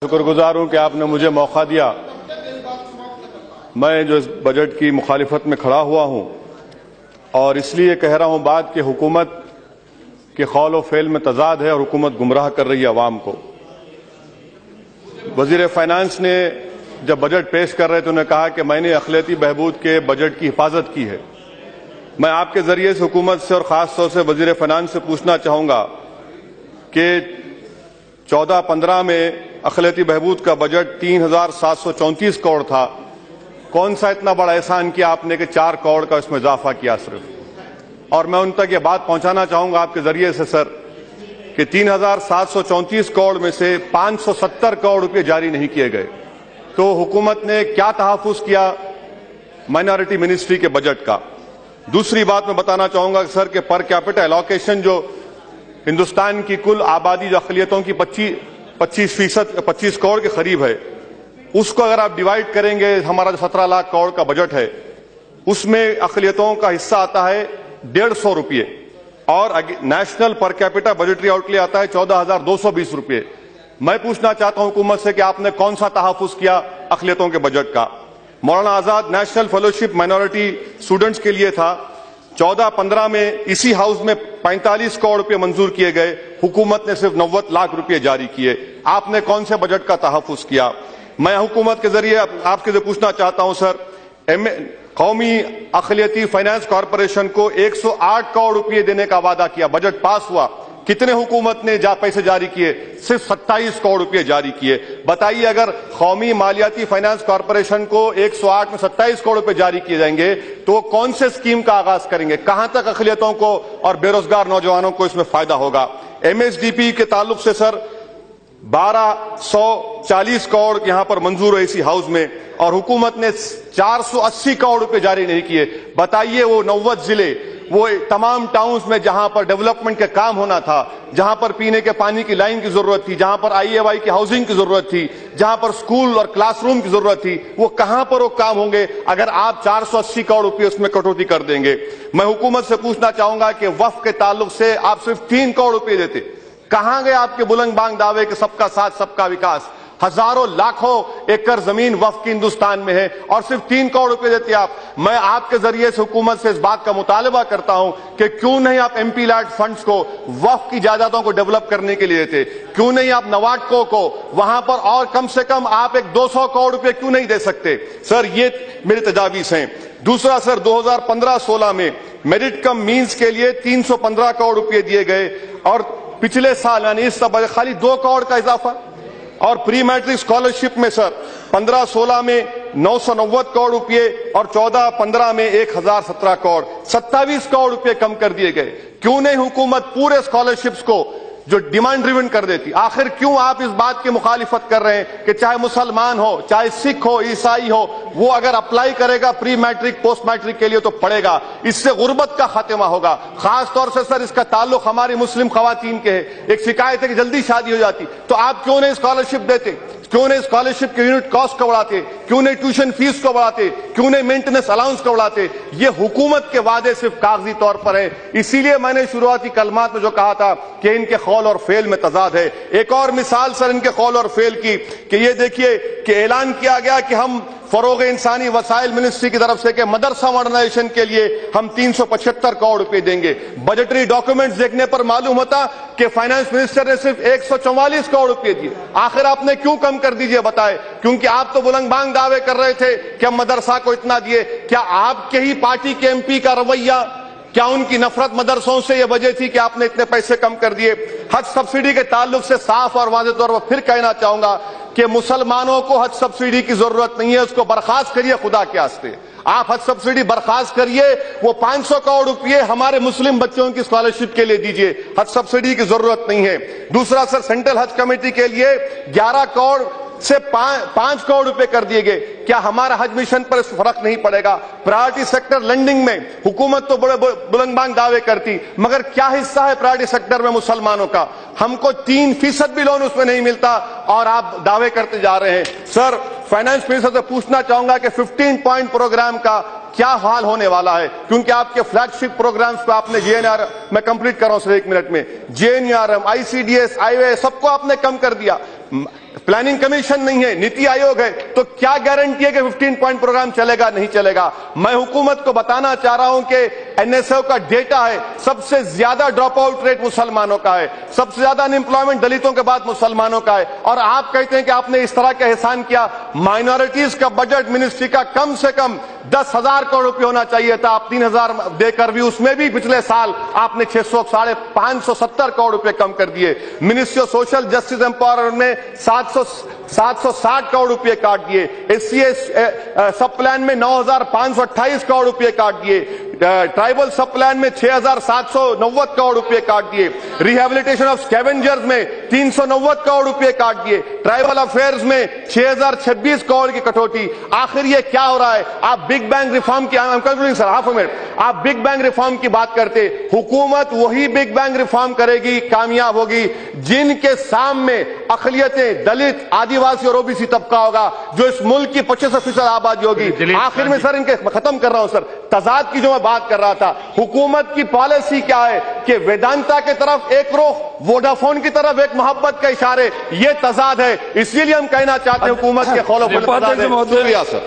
शुक्रगुजार हूं कि आपने मुझे मौका दिया। मैं जो इस बजट की मुखालिफत में खड़ा हुआ हूं और इसलिए कह रहा हूं बात कि हुकूमत के कौल और फेल में तजाद है और हुकूमत गुमराह कर रही है अवाम को। वजीर फाइनेंस ने जब बजट पेश कर रहे थे उन्होंने कहा कि मैंने अखिलती बहबूद के बजट की हिफाजत की है। मैं आपके जरिए से हुकूमत से और खास तौर से वजीर फाइनेंस से पूछना चाहूंगा कि 14-15 में अखिलती बहबूद का बजट 3,734 करोड़ था। कौन सा इतना बड़ा एहसान किया आपने कि 4 करोड़ का इसमें इजाफा किया सिर्फ। और मैं उन तक ये बात पहुंचाना चाहूंगा आपके जरिए से सर कि 3,734 करोड़ में से 570 करोड़ रुपए जारी नहीं किए गए। तो हुकूमत ने क्या तहफ़्फ़ुज़ किया माइनॉरिटी मिनिस्ट्री के बजट का। दूसरी बात मैं बताना चाहूंगा सर कि पर कैपिटा एलोकेशन जो हिंदुस्तान की कुल आबादी जो अक़लियतों की 25 करोड़ के करीब है, उसको अगर आप डिवाइड करेंगे, हमारा जो 17 लाख करोड़ का बजट है उसमें अक़लियतों का हिस्सा आता है 150 रुपये और national per capita budgetary outlay आता है 14,220 रुपये। मैं पूछना चाहता हूं हुकूमत से कि आपने कौन सा तहफ़्फ़ुज़ किया अक़लियतों के बजट का। Maulana Azad national fellowship minority students के लिए था। 14-15 में इसी हाउस में 45 करोड़ रुपए मंजूर किए गए, हुकूमत ने सिर्फ 90 लाख रुपए जारी किए। आपने कौन से बजट का तहफ़्फ़ुज़ किया। मैं हुकूमत के जरिए आपसे पूछना चाहता हूं सर, कौमी अक़लियती फाइनेंस कॉरपोरेशन को 108 करोड़ रुपए देने का वादा किया, बजट पास हुआ, कितने हुकूमत ने पैसे जारी किए? सिर्फ 27 करोड़ रुपए जारी किए। बताइए अगर कौमी मालियाती फाइनेंस कॉरपोरेशन को 108 में 27 करोड़ रुपए जारी किए जाएंगे तो कौन से स्कीम का आगाज करेंगे, कहां तक अक़लियतों को और बेरोजगार नौजवानों को इसमें फायदा होगा। MSDP के ताल्लुक से सर 1240 करोड़ यहां पर मंजूर है इसी हाउस में और हुकूमत ने 480 करोड़ रुपए जारी नहीं किए। बताइए वो 90 जिले, वो तमाम टाउन्स में जहां पर डेवलपमेंट के काम होना था, जहां पर पीने के पानी की लाइन की जरूरत थी, जहां पर IAY की हाउसिंग की जरूरत थी, जहां पर स्कूल और क्लासरूम की जरूरत थी, वो कहां पर वो काम होंगे अगर आप 480 करोड़ रुपए उसमें कटौती कर देंगे। मैं हुकूमत से पूछना चाहूंगा कि वक्फ के ताल्लुक से आप सिर्फ 3 करोड़ रुपए देते, कहां गए आपके बुलंद बांग दावे के सबका साथ सबका विकास। हजारों लाखों एकड़ जमीन वक्फ की हिंदुस्तान में है और सिर्फ 3 करोड़ रुपए देते आप। मैं आपके जरिए से हुकूमत से इस बात का मुतालबा करता हूं कि क्यों नहीं आप MP लैड फंड्स को वक्फ की जायदादों को डेवलप करने के लिए देते, क्यों नहीं आप नवाडको को वहां पर और कम से कम आप एक 200 करोड़ रुपए क्यों नहीं दे सकते। सर ये मेरी तजावीज़ हैं। दूसरा सर 2015-16 में मेरिट कम मीन्स के लिए 315 करोड़ रुपए दिए गए और पिछले साल यानी इस सब खाली 2 करोड़ का इजाफा। और प्री मैट्रिक स्कॉलरशिप में सर 15-16 में 990 करोड़ रुपए और 14-15 में 1017 करोड़, 27 करोड़ रुपए कम कर दिए गए। क्यों नहीं हुकूमत पूरे स्कॉलरशिप्स को जो डिमांड ड्रिवन कर देती। आखिर क्यों आप इस बात की मुखालिफत कर रहे हैं कि चाहे मुसलमान हो, चाहे सिख हो, ईसाई हो, वो अगर अप्लाई करेगा प्री मैट्रिक पोस्ट मैट्रिक के लिए तो पढ़ेगा, इससे गुर्बत का खात्मा होगा। खास तौर से सर इसका ताल्लुक हमारी मुस्लिम खवातीन के है। एक शिकायत है कि जल्दी शादी हो जाती, तो आप क्यों नहीं स्कॉलरशिप देते, क्यों नहीं स्कॉलरशिप के यूनिट कॉस्ट को बढ़ाते, क्यों नहीं ट्यूशन फीस को बढ़ाते, क्यों नहीं मेंटेनेंस अलाउंस को बढ़ाते। ये हुकूमत के वादे सिर्फ कागजी तौर पर है। इसीलिए मैंने शुरुआती कलमात में जो कहा था कि इनके कौल और फेल में तजाद है। एक और मिसाल सर इनके कौल और फेल की कि ये देखिए कि ऐलान किया गया कि हम फरोग इंसानी वसाइल मिनिस्ट्री की तरफ से कि मदरसा मॉडर्नाइजेशन के लिए हम 375 करोड़ रुपए देंगे। बजटरी डॉक्यूमेंट्स देखने पर मालूम होता कि फाइनेंस मिनिस्टर ने सिर्फ 144 करोड़ रुपए दिए। आखिर आपने क्यों कम कर दीजिए बताए। क्योंकि आप तो बुलंद बांग दावे कर रहे थे कि हम मदरसा को इतना दिए। क्या आपके ही पार्टी के MP का रवैया, क्या उनकी नफरत मदरसों से यह वजह थी कि आपने इतने पैसे कम कर दिए। हज सब्सिडी के ताल्लुक से साफ और वाज़ेह तौर पर फिर कहना चाहूंगा कि मुसलमानों को हज सब्सिडी की जरूरत नहीं है, उसको बर्खास्त करिए खुदा के वास्ते। आप हज सब्सिडी बर्खास्त करिए, वो 500 करोड़ रुपए हमारे मुस्लिम बच्चों की स्कॉलरशिप के लिए दीजिए, हज सब्सिडी की जरूरत नहीं है। दूसरा सर सेंट्रल हज कमेटी के लिए 11 करोड़ से 5 करोड़ रुपए कर दिए गए। क्या हमारा हज मिशन पर फर्क नहीं पड़ेगा। प्रायोरिटी सेक्टर लेंडिंग में हुकूमत तो बड़े बुलंद बांग दावे करती, मगर क्या हिस्सा है प्रायोरिटी सेक्टर में मुसलमानों का। हमको 3% भी लोन उसमें नहीं मिलता और आप दावे करते जा रहे हैं। सर फाइनेंस मिनिस्टर से पूछना चाहूंगा कि 15 पॉइंट प्रोग्राम का क्या हाल होने वाला है, क्योंकि आपके फ्लैगशिप प्रोग्राम्स को आपने JNRM, मैं कंप्लीट कर रहा हूं सिर्फ 1 मिनट में, JNRM, ICDS, IOA सबको आपने कम कर दिया। प्लानिंग कमीशन नहीं है, नीति आयोग है, तो क्या गारंटी है कि 15 पॉइंट प्रोग्राम चलेगा नहीं चलेगा। मैं हुकूमत को बताना चाह रहा हूं कि एनएसओ का डेटा है, सबसे ज्यादा ड्रॉप आउट रेट मुसलमानों का है, सबसे ज्यादा अनएम्प्लॉयमेंट दलितों के बाद मुसलमानों का है, और आप कहते हैं कि आपने इस तरह का एहसान किया। माइनॉरिटीज का बजट मिनिस्ट्री का कम से कम 10,000 करोड़ रुपए होना चाहिए था, आप 3,000 देकर भी उसमें भी पिछले साल आपने 570 करोड़ रुपए कम कर दिए। Ministry of social justice empowerment में 760 करोड़ रुपए काट दिए। एससी सब प्लान में 9,528 करोड़ रुपए काट दिए। ट्राइबल सब प्लान में 6,790 करोड़ रुपए काट दिए। रिहेबिलिटेशन ऑफ स्कैवेंजर्स में 390 करोड़ रुपए काट दिए। ट्राइबल अफेयर्स में 6,026 करोड़ की कटौती। आखिर ये क्या हो रहा है? आप बिग बैंग रिफॉर्म की, सर हाफ मिनट, आप बिग बैंग रिफॉर्म की बात करते, हुकूमत वही बिग बैंग रिफॉर्म करेगी, कामयाब होगी, जिनके सामने अकलियतें, दलित, आदिवासी और ओबीसी तबका होगा, जो इस मुल्क की 25% आबादी होगी। आखिर में सर, इनके खत्म कर रहा हूं सर, तजाद की जो मैं बात कर रहा था, हुकूमत की पॉलिसी क्या है कि वेदांता की तरफ एक रुख, वोडाफोन की तरफ एक मोहब्बत के इशारे, ये तजाद है। इसीलिए हम कहना चाहते हैं हुकूमत के खौफ। शुक्रिया सर।